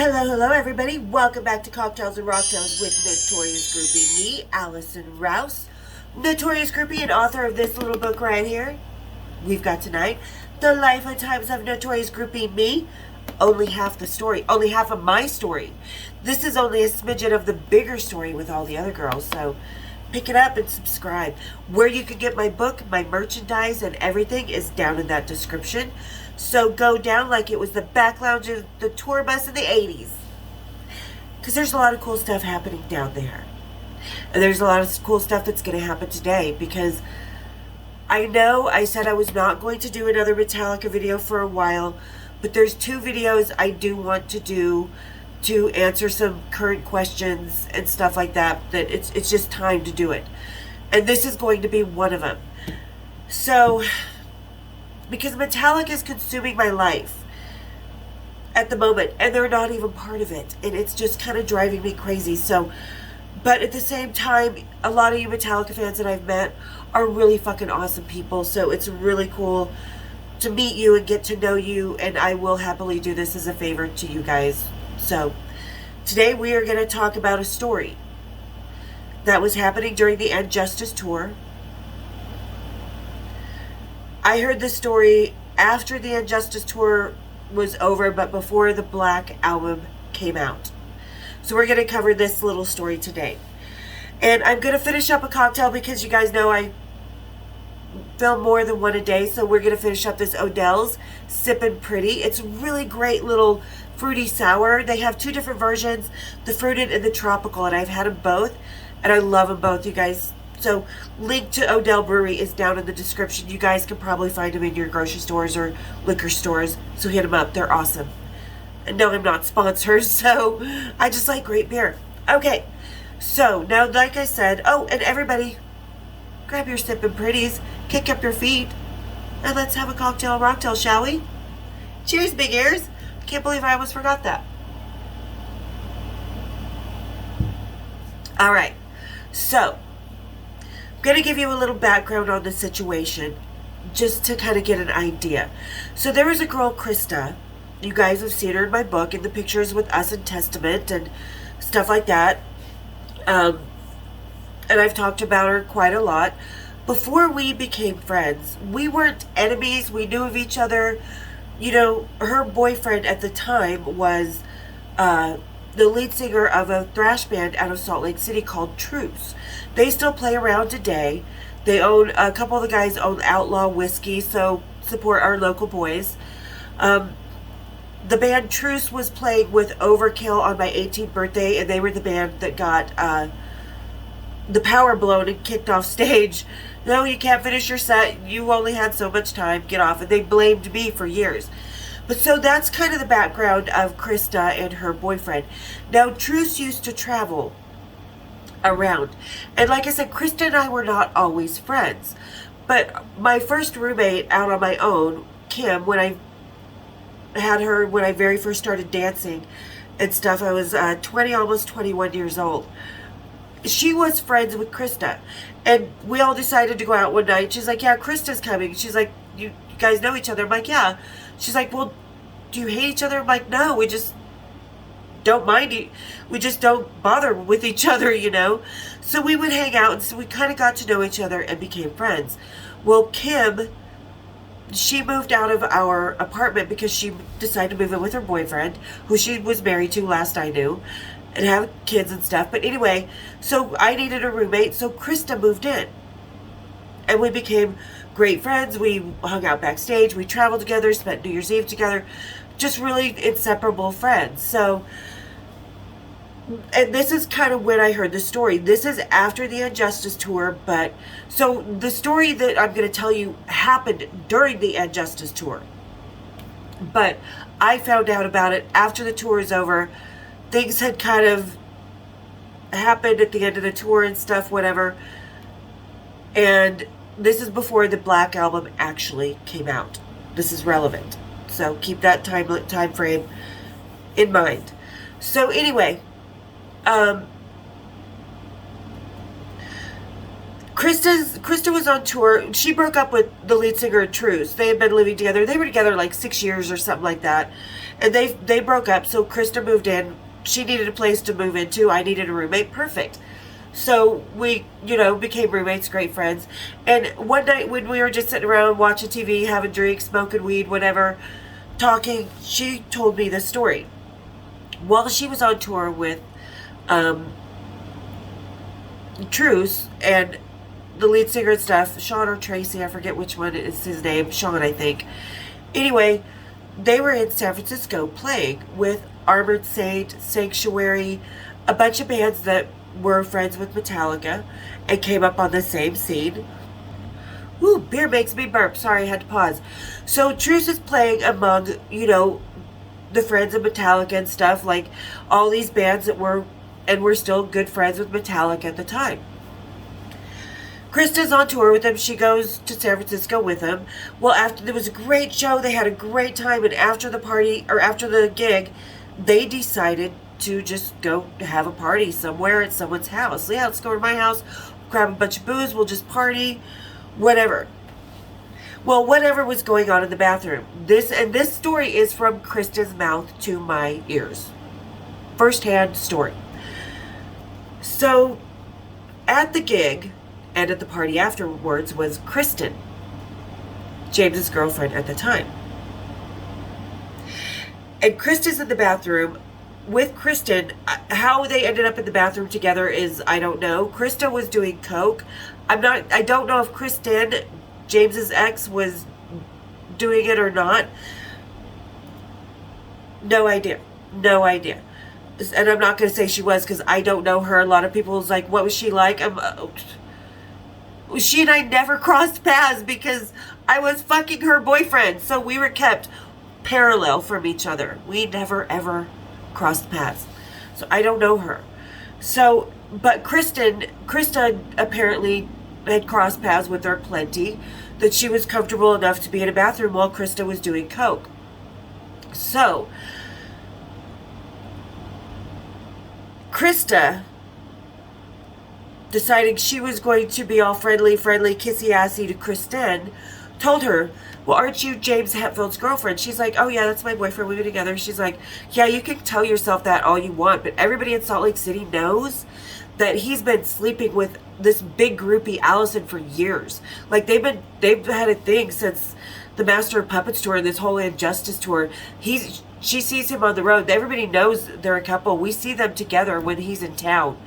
Hello everybody. Welcome back to Cocktails and Rocktails with Notorious Groupie. Me, Allison Rouse, Notorious Groupie and author of this little book right here. We've got tonight, The Life and Times of Notorious Groupie Me. Only half the story, only half of my story. This is only a smidgen of the bigger story with all the other girls, so pick it up and subscribe. Where you can get my book, my merchandise, and everything is down in that description. So go down like it was the back lounge of the tour bus in the 80s. Because there's a lot of cool stuff happening down there. And there's a lot of cool stuff that's going to happen today. Because I know I said I was not going to do another Metallica video for a while. But there's two videos I do want to do to answer some current questions and stuff like that. That it's just time to do it. And this is going to be one of them. So, because Metallica is consuming my life at the moment, and they're not even part of it, and it's just kind of driving me crazy. So, but at the same time, a lot of you Metallica fans that I've met are really fucking awesome people, so it's really cool to meet you and get to know you, and I will happily do this as a favor to you guys. So, today we are going to talk about a story that was happening during the And Justice tour. I heard the story after the And Justice tour was over, but before the Black album came out. So we're going to cover this little story today. And I'm going to finish up a cocktail because you guys know I film more than one a day. So we're going to finish up this Odell's Sippin' Pretty. It's a really great little fruity sour. They have two different versions, the fruited and the tropical. And I've had them both. And I love them both, you guys. So, link to Odell Brewery is down in the description. You guys can probably find them in your grocery stores or liquor stores. So, hit them up. They're awesome. And no, I'm not sponsored, so I just like great beer. Okay, so now, like I said, oh, and everybody, grab your Sippin' Pretties, kick up your feet, and let's have a cocktail rocktail, shall we? Cheers, big ears. Can't believe I almost forgot that. All right, so going to give you a little background on the situation just to kind of get an idea. So there was a girl, Krista. You guys have seen her in my book and the pictures with us in Testament and stuff like that. And I've talked about her quite a lot. Before we became friends, we weren't enemies. We knew of each other. You know, her boyfriend at the time was the lead singer of a thrash band out of Salt Lake City called Truce. They still play around today. They own, a couple of the guys own Outlaw Whiskey, so support our local boys. The band Truce was playing with Overkill on my 18th birthday, and they were the band that got the power blown and kicked off stage. No, you can't finish your set. You only had so much time. Get off. And they blamed me for years. But so that's kind of the background of Krista and her boyfriend. Now, Truce used to travel around. And like I said, Krista and I were not always friends. But my first roommate out on my own, Kim, when I had her, when I very first started dancing and stuff, I was 20, almost 21 years old. She was friends with Krista. And we all decided to go out one night. She's like, yeah, Krista's coming. She's like, you guys know each other? I'm like, yeah. She's like, well, do you hate each other? I'm like, no, we just don't mind it. We just don't bother with each other, you know. So we would hang out, and so we kind of got to know each other and became friends. Well, Kim, she moved out of our apartment because she decided to move in with her boyfriend, who she was married to last I knew, and have kids and stuff. But anyway, so I needed a roommate, so Krista moved in. And we became great friends. We hung out backstage. We traveled together, spent New Year's Eve together. Just really inseparable friends. So, and this is kind of when I heard the story. This is after the And Justice tour, but so the story that I'm going to tell you happened during the And Justice tour. But I found out about it after the tour is over. Things had kind of happened at the end of the tour and stuff, whatever. And this is before the Black album actually came out. This is relevant. So keep that time frame in mind. So anyway, Krista was on tour. She broke up with the lead singer of Truce. They had been living together. They were together like 6 years or something like that. And they broke up, so Krista moved in. She needed a place to move into. I needed a roommate. Perfect. So we, became roommates, great friends. And one night when we were just sitting around watching TV, having drinks, smoking weed, whatever, talking, she told me this story. While she was on tour with Truce and the lead singer and stuff, Sean or Tracy, I forget which one is his name, Sean, I think. Anyway, they were in San Francisco playing with Armored Saint, Sanctuary, a bunch of bands that were friends with Metallica and came up on the same scene. Woo, beer makes me burp. Sorry, I had to pause. So Truce is playing among, the friends of Metallica and stuff, like all these bands that were still good friends with Metallica at the time. Krista's on tour with him. She goes to San Francisco with him. Well, after there was a great show, they had a great time, and after the party, or after the gig, they decided to just go have a party somewhere at someone's house. Yeah, let's go to my house, grab a bunch of booze, we'll just party, whatever. Well, whatever was going on in the bathroom. This story is from Krista's mouth to my ears. First-hand story. So, at the gig, and at the party afterwards, was Kristen, James's girlfriend at the time. And Kristen's in the bathroom with Kristen. How they ended up in the bathroom together is, I don't know. Krista was doing coke. I don't know if Kristen, James's ex, was doing it or not. No idea. And I'm not going to say she was, because I don't know her. A lot of people was like, what was she like? She and I never crossed paths because I was fucking her boyfriend. So we were kept parallel from each other. We never, ever crossed paths. So I don't know her. So, but Krista apparently had crossed paths with her plenty, that she was comfortable enough to be in a bathroom while Krista was doing coke. So, Krista, deciding she was going to be all friendly, kissy-assy to Kristen, told her, well, aren't you James Hetfield's girlfriend? She's like, oh yeah, that's my boyfriend, we've been together. She's like, yeah, you can tell yourself that all you want, but everybody in Salt Lake City knows that he's been sleeping with this big groupie Allison for years. Like, they've had a thing since the Master of Puppets tour and this whole Injustice tour. She sees him on the road. Everybody knows they're a couple. We see them together when he's in town.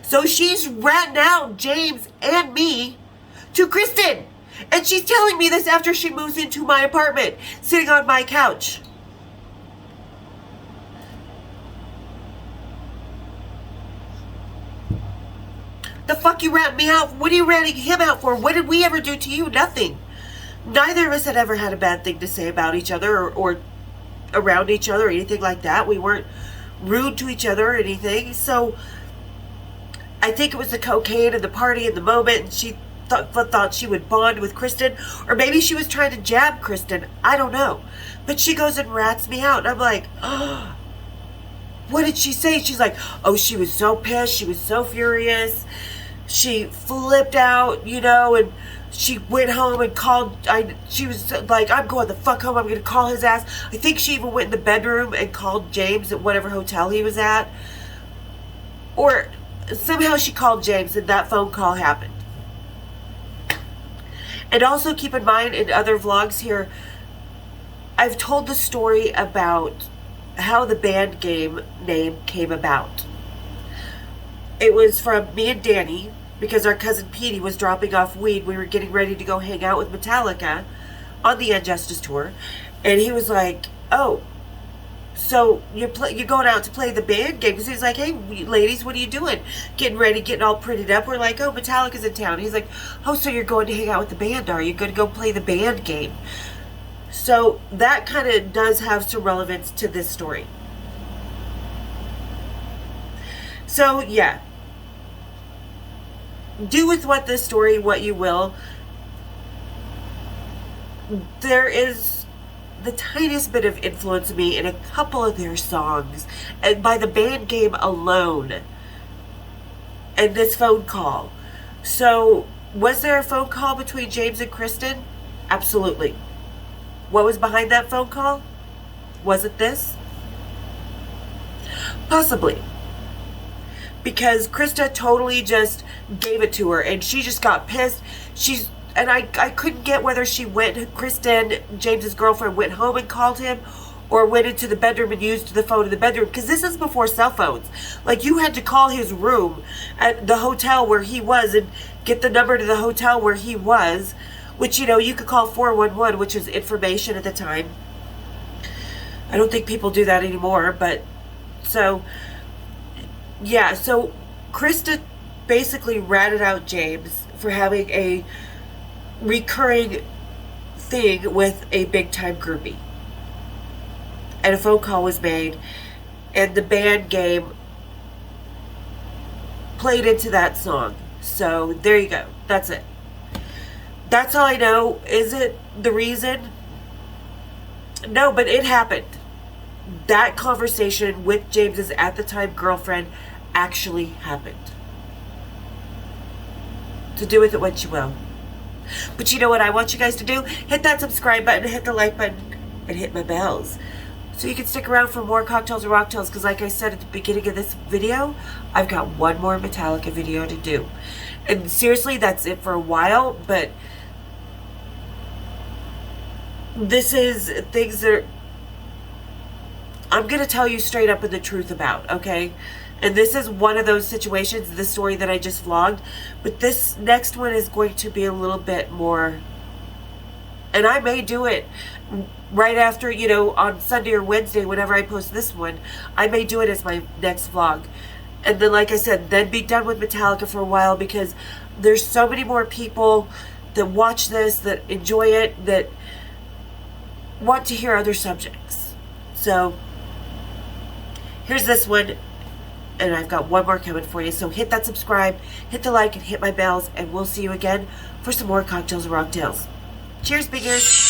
So she's ratting out James and me to Kristen. And she's telling me this after she moves into my apartment, sitting on my couch. The fuck you ratting me out? What are you ratting him out for? What did we ever do to you? Nothing. Neither of us had ever had a bad thing to say about each other or around each other or anything like that. We weren't rude to each other or anything. So I think it was the cocaine and the party and the moment, and she thought she would bond with Kristen, or maybe she was trying to jab Kristen. I don't know. But she goes and rats me out, and I'm like, oh, what did she say? She's like, oh, she was so pissed. She was so furious. She flipped out, and she went home and called. She was like, I'm going the fuck home. I'm going to call his ass. I think she even went in the bedroom and called James at whatever hotel he was at. Or somehow she called James and that phone call happened. And also keep in mind, in other vlogs here, I've told the story about how the band game name came about. It was from me and Danny, because our cousin Petey was dropping off weed. We were getting ready to go hang out with Metallica on the Injustice tour. And he was like, oh, so you're going out to play the band game? Because he's like, hey, ladies, what are you doing? Getting ready, getting all prettied up. We're like, oh, Metallica's in town. He's like, oh, so you're going to hang out with the band, are you? Going to go play the band game? So that kind of does have some relevance to this story. So, yeah. Do with this story what you will. There is the tiniest bit of influence me in a couple of their songs, and by the band game alone, and this phone call. So Was there a phone call between James and Kristen? Absolutely. What was behind that phone call? Was it this? Possibly. Because Krista totally just gave it to her and she just got pissed. I couldn't get whether Kristen, James's girlfriend, went home and called him or went into the bedroom and used the phone in the bedroom, because this is before cell phones. Like, you had to call his room at the hotel where he was and get the number to the hotel where he was, which, you could call 411, which was information at the time. I don't think people do that anymore, but so Krista basically ratted out James for having a recurring thing with a big time groupie. And a phone call was made, and the band game played into that song. So there you go. That's it. That's all I know. Is it the reason? No, but it happened. That conversation with James's at the time girlfriend actually happened. So do with it what you will. But you know what I want you guys to do? Hit that subscribe button, hit the like button, and hit my bells, so you can stick around for more Cocktails or Rocktails, because like I said at the beginning of this video, I've got one more Metallica video to do. And seriously, that's it for a while, but this is things that I'm going to tell you straight up and the truth about, okay? And this is one of those situations, the story that I just vlogged, but this next one is going to be a little bit more, and I may do it right after, on Sunday or Wednesday, whenever I post this one. I may do it as my next vlog. And then, like I said, then be done with Metallica for a while, because there's so many more people that watch this, that enjoy it, that want to hear other subjects. So, here's this one, and I've got one more coming for you. So hit that subscribe, hit the like, and hit my bells, and we'll see you again for some more Cocktails and Rocktails. Cheers, big ears.